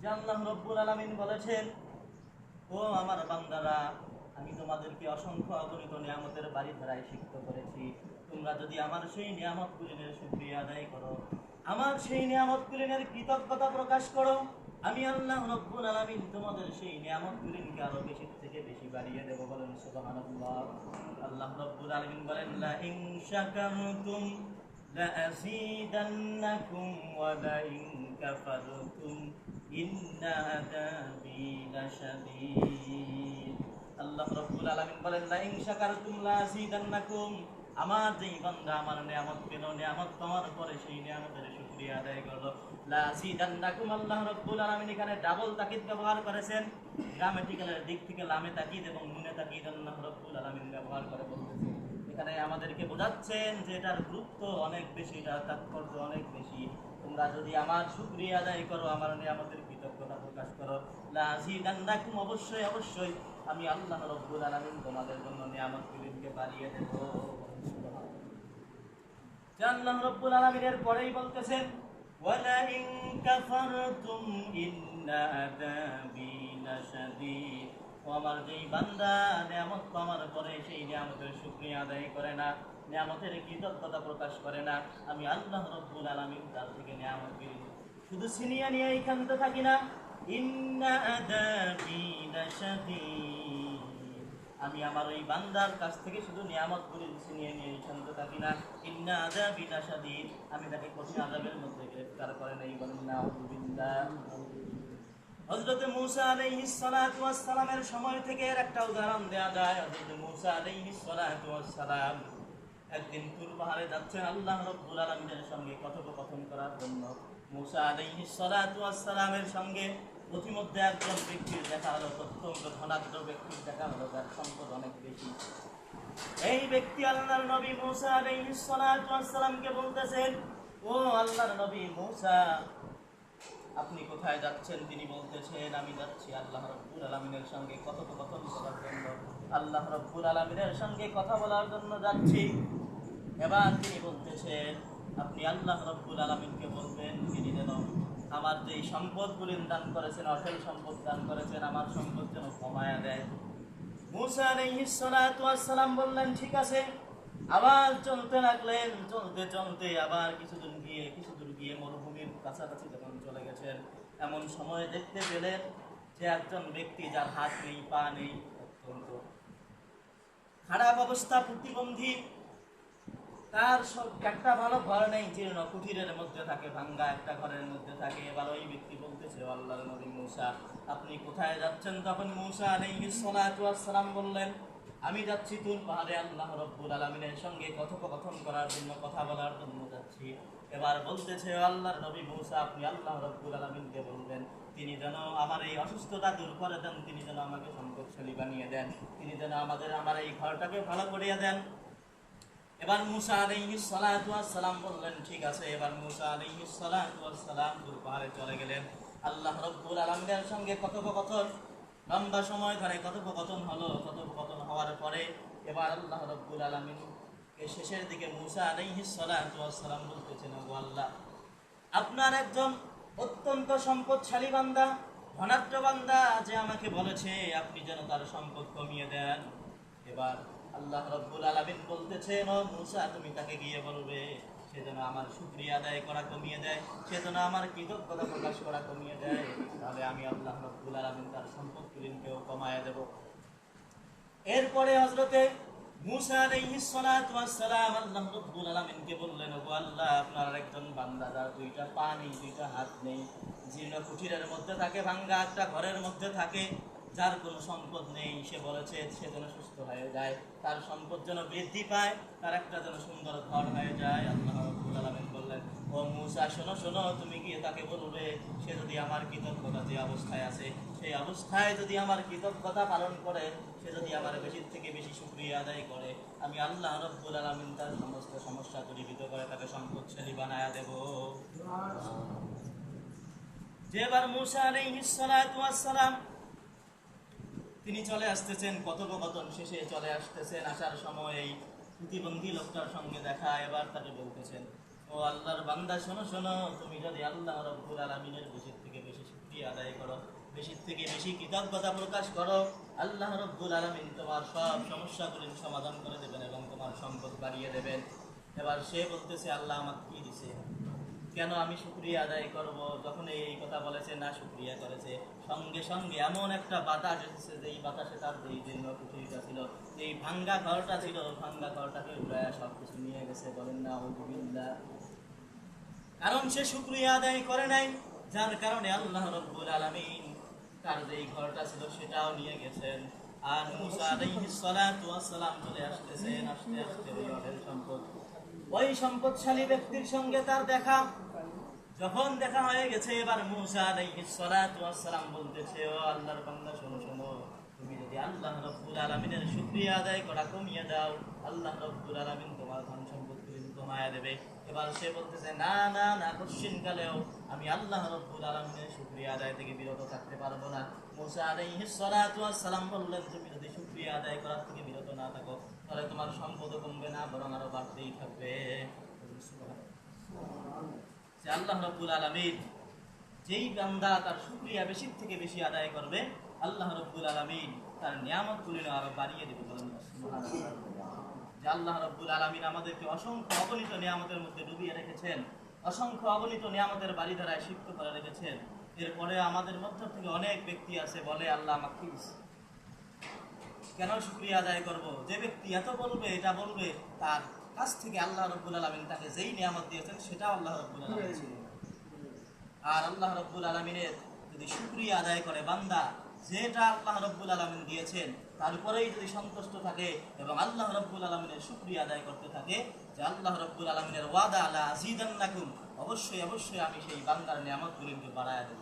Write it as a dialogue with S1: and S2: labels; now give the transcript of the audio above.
S1: যে আল্লাহ রব্বুল আলামিন বলেছেন, ও আমার বান্দারা, আমি তোমাদেরকে অসংখ্য অগণিত নিয়ামতের বাড়ি ধারায় সিক্ত করেছি। তোমরা যদি আমার সেই নিয়ামতগুলির শুকরিয়া আদায় করো, আমার সেই নিয়ামতগুলির কৃতজ্ঞতা প্রকাশ করো, আমি আল্লাহ রব্বুল আলামিন তোমাদের সেই নিয়ামতগুলিকে আরো বেশি থেকে বেশি বাড়িয়ে দেব। বলেন সুবহানাল্লাহ। আল্লাহ রব্বুল আলামিন বলেন, লা ইন শাকারতুম لأزيدنكم ولئن كفرتم إن عذابي لشديد। আল্লাহ রাব্বুল আলামিন বলেন, লা ইন শাকারতুম লাযিদান্নাকুম, আমার যেই বান্দা আমার নিয়ামত পেল, নিয়ামত পাওয়ার পরে সেই নিয়ামতের শুকরিয়া আদায় করলো, লাযিদান্নাকুম, আল্লাহ রাব্বুল আলামিন এখানে ডাবল তাকিদ ব্যবহার করেছেন। গ্রামাটিক্যালের দিক থেকে লামে তাকিদ এবং নুনে তাকিদ আল্লাহ রাব্বুল আলামিন ব্যবহার করে বলতেছেন। এখানে আমাদেরকে বোঝাচ্ছেন যে এটার গুরুত্ব অনেক বেশি, এটার তাৎপর্য অনেক বেশি। তোমরা যদি আমার শুকরিয়া আদায় করো, আমার নিয়ামতের কৃতজ্ঞতা প্রকাশ করো, লাযিদান্নাকুম, অবশ্যই অবশ্যই আমি আল্লাহ রাব্বুল আলামিন তোমাদের জন্য নিয়ামতগুলিকে বাড়িয়ে দেব। আল্লাহ রাব্বুল আলামিন এর পরেই বলতেছেন, ওয়ালা ইন কাফারতুম ইন্না আযাবি লাশাদীদ। ও আমার যেই বান্দা নিয়ামত পাওয়ার পরে সেই নিয়ামতের শুকরিয়া আদায় করে না, নিয়ামতের কৃতজ্ঞতা প্রকাশ করে না, আমি আল্লাহ রাব্বুল আলামিন তার থেকে নিয়ামতগুলি শুধু ছিনিয়ে নিয়ে ক্ষান্ত থাকি না, ইন্না আযাবি লাশাদীদ, আমি আমার ওই বান্দার কাছ থেকে শুধু নিয়ামতগুলি ছিনিয়ে নিয়ে ক্ষান্ত থাকি না, ইন্না আযাবি লাশাদীদ, আমি তাকে কঠিন আযাবের মধ্যে গ্রেফতার করে নেই। বলেন নাউযুবিল্লাহ। হযরত মূসা আলাইহিস সালাতু ওয়াস সালামের সময় থেকে এর একটা উদাহরণ দেয়া যায়। হযরত মূসা আলাইহিস সালাতু ওয়াস সালাম একদিন তুর পাহাড়ে যাচ্ছেন আল্লাহ রাব্বুল আলামিনের সঙ্গে কথোপকথন করার জন্য। মূসা আলাইহিস সালাতু ওয়াস সালামের সঙ্গে প্রতিমধ্যে একজন ব্যক্তির দেখা হলো, অত্যন্ত ধনাঢ্য ব্যক্তির দেখা হলো, যার সম্পদ অনেক বেশি। এই ব্যক্তি আল্লাহর নবী মূসা আলাইহিস সালাতু ওয়াস সালামকে বলতেছেন, ও আল্লাহর নবী মূসা, আপনি কোথায় যাচ্ছেন? তিনি বলতেছেন, আমি যাচ্ছি আল্লাহ রাব্বুল আলামিনের সঙ্গে কথোপকথন করার জন্য, আল্লাহ রাব্বুল আলামিনের সঙ্গে কথা বলার জন্য যাচ্ছি। এবার তিনি বলতেছেন, আপনি আল্লাহ রাব্বুল আলামিনকে বলবেন তিনি যেন আমার যে সম্পদগুলি দান করেছেন, অঢেল সম্পদ দান করেছেন, আমার সম্পদ যেন কমায়া দেয়। মূসা আলাইহিস সালাতু ওয়াস সালাম বললেন, ঠিক আছে। আবার চলতে লাগলেন, চলতে চলতে আবার কিছু দূর গিয়ে মরুভূমির কাছাকাছি যখন চলে গেছেন, এমন সময় দেখতে পেলেন যে একজন ব্যক্তি, যার হাত নেই, পা নেই, অত্যন্ত খারাপ অবস্থা, প্রতিবন্ধী, তার একটা ভালো ঘর নেই, জীর্ণ কুটিরের মধ্যে থাকে, ভাঙ্গা একটা ঘরের মধ্যে থাকে। এবার ওই ব্যক্তি বলতেছে, আল্লাহর নবী মূসা, আপনি কোথায় যাচ্ছেন? তখন মূসা আলাইহিস সালাতু ওয়াস সালাম বললেন, আমি যাচ্ছি তুর পাহাড়ে আল্লাহ রাব্বুল আলামিনের সঙ্গে কথোপকথন করার জন্য, কথা বলার জন্য যাচ্ছি। এবার বলতেছে, আল্লাহর নবী মূসা, আপনি আল্লাহ রাব্বুল আলামিনকে বলবেন তিনি যেন আমার এই অসুস্থতা দূর করে দেন, তিনি যেন আমাকে সম্পদশালী বানিয়ে দেন, তিনি যেন আমার এই ঘরটাকে ভালো করিয়ে দেন। এবার মূসা আলাইহিস সালাতু ওয়াস সালাম বললেন, ঠিক আছে। এবার মূসা আলাইহিস সালাতু ওয়াস সালাম তুর পাহাড়ে চলে গেলেন। আল্লাহ রাব্বুল আলামিনের সঙ্গে কথোপকথন, লম্বা সময় ধরে কথোপকথন হলো। কথোপকথন হওয়ার পরে এবার আল্লাহ রাব্বুল আলামিন শেষের দিকে মূসা আলাইহিস সালাতু ওয়াস সালাম বলতেছেন, ও আল্লাহ, আপনার একজন অত্যন্ত সম্পদশালী বান্দা, ধনাঢ্য বান্দা, যে আমাকে বলেছে আপনি যেন তার সম্পদ কমিয়ে দেন। এবার আল্লাহ রাব্বুল আলামিন বলতেছেন, ও মূসা, তুমি তাকে গিয়ে বলবে সে যেন আমার শুকরিয়া আদায় করা কমিয়ে দেয়, সে যেন আমার কৃতজ্ঞতা প্রকাশ করা কমিয়ে দেয়, তাহলে আমি আল্লাহ রাব্বুল আলামিন তার সম্পদগুলিকেও কমায় দেব। এরপরে হযরতে মূসা আলাইহিস সালাতু ওয়াস সালাম আল্লাহ রাব্বুল আলামিনকে বললেন, ও আল্লাহ, আপনার একজন বান্দা, যার দুইটা পা নেই, দুইটা হাত নেই, জীর্ণ কুঠিরের মধ্যে থাকে, ভাঙ্গা একটা ঘরের মধ্যে থাকে, যার কোনো সম্পদ নেই, সে বলেছে সে যেন সুস্থ হয়ে যায়, তার সম্পদ যেন বৃদ্ধি পায়, তার একটা যেন সুন্দর ঘর হয়ে যায়। আল্লাহ রাব্বুল আলামিন বললেন, ও মূসা, শোনো শোনো, তুমি গিয়ে তাকে বলবে সে যদি আমার কৃতজ্ঞতা যে অবস্থায় আছে, সেই অবস্থায় যদি আমার কৃতজ্ঞতা পালন করে, সে যদি আমার বেশি থেকে বেশি শুকরিয়া আদায় করে, আমি আল্লাহ রাব্বুল আলামিন তার সমস্ত সমস্যা দূরীভূত করে তাকে সম্পদশালী বানায়া দেব। যেবার মূসা আলাইহিস সালাতু ওয়াস সালাম তিনি চলে আসতেছেন, কথোপকথন শেষে চলে আসতেছেন, আসার সময় এই প্রতিবন্ধী লোকটার সঙ্গে দেখা। এবার তাকে বলতেছেন, ও আল্লাহর বান্দা, শোনো শোনো, তুমি যদি আল্লাহ রাব্বুল আলামিনের বেশি থেকে বেশি শুকরিয়া আদায় করো, বেশি থেকে বেশি কৃতজ্ঞতা প্রকাশ করো। আল্লাহ রাব্বুল আলামিন তোমার সব সমস্যাগুলির সমাধান করে দেবেন এবং তোমার সম্পদ বাড়িয়ে দেবেন। এবার সে বলতেছে, আল্লাহ আমাকে কি দিছে, কেন আমি শুকরিয়া আদায় করব? যখন এই কথা বলেছে, না শুকরিয়া করেছে, সঙ্গে সঙ্গে এমন একটা বাতাস এসেছে যে এই বাতাসে তার যেই জন্য পৃথিবীটা ছিল, এই ভাঙ্গা ঘরটা ছিল, ভাঙ্গা ঘরটাকে উড়ায় সব কিছু নিয়ে গেছে। বলেন না আউযুবিল্লাহ। কারণ সে শুকরিয়া আদায় করে নাই, যার কারণে আল্লাহ রাব্বুল আলামিন তার যেই ঘরটা ছিল সেটাও নিয়ে গেছেন। আর মুসা আলাইহিস সালাতু ওয়াস সালাম চলে আসতেছেন, আস্তে আস্তে ওই অঢেল সম্পদ, ওই সম্পদশালী ব্যক্তির সঙ্গে তার দেখা। যখন দেখা হয়ে গেছে, এবার মুসা আলাইহিস সালাতু ওয়াস সালাম বলতেছে, ও আল্লাহর বান্দা, শোনো শোনো, তুমি যদি আল্লাহ রাব্বুল আলামিনের শুকরিয়া আদায় করা কমিয়ে দাও, আল্লাহ রাব্বুল আলামিন তোমার ধন সম্পদগুলি কমায়া দেবে। এবার সে বলতেছে, না না না, কোশ্চিন কালেও আমি আল্লাহ রাব্বুল আলামিনের শুকরিয়া আদায় থেকে বিরত থাকতে পারবো না। মুসা আলাইহিস সালাতু ওয়াস সালাম বললেন, তুমি যদি শুকরিয়া আদায় করার থেকে বিরত না থাকো, তাহলে তোমার সম্পদও কমবে না, বরং আরো বাড়তেই থাকবে। যে আল্লাহ রাব্বুল আলামিন, যেই বান্দা তার শুকরিয়া বেশি থেকে বেশি আদায় করবে, আল্লাহ রাব্বুল আলামিন তার নিয়ামতগুলি আরো বাড়িয়ে দেবে। বলেন সুবহানাল্লাহ। যে আল্লাহ রাব্বুল আলামিন আমাদেরকে অসংখ্য অগণিত নিয়ামতের মধ্যে ডুবিয়ে রেখেছেন, অসংখ্য অগণিত নিয়ামতের বাড়িধারায় সিক্ত করে রেখেছেন। এরপরে আমাদের মধ্য থেকে অনেক ব্যক্তি আছে, বলে আল্লাহ আমাকে কি দিছে, কেন শুকরিয়া আদায় করব? যে ব্যক্তি এত বলবে, এটা বলবে, তার কাছ থেকে আল্লাহ রাব্বুল আলামিন তাকে যেই নিয়ামত দিয়েছেন সেটা আল্লাহ রাব্বুল আলামিন ছিল। আর আল্লাহ রাব্বুল আলামিনের যদি শুকরিয়া আদায় করে বান্দা, যেটা আল্লাহ রাব্বুল আলামিন দিয়েছেন তার উপরেই যদি সন্তুষ্ট থাকে এবং আল্লাহ রাব্বুল আলামিনের শুকরিয়া আদায় করতে থাকে, যে আল্লাহ রাব্বুল আলামিনের ওয়াদা, লা আযীদান্নাকুম, অবশ্যই অবশ্যই আমি সেই বান্দার নিয়ামতগুলিকে বাড়ায়া দেব।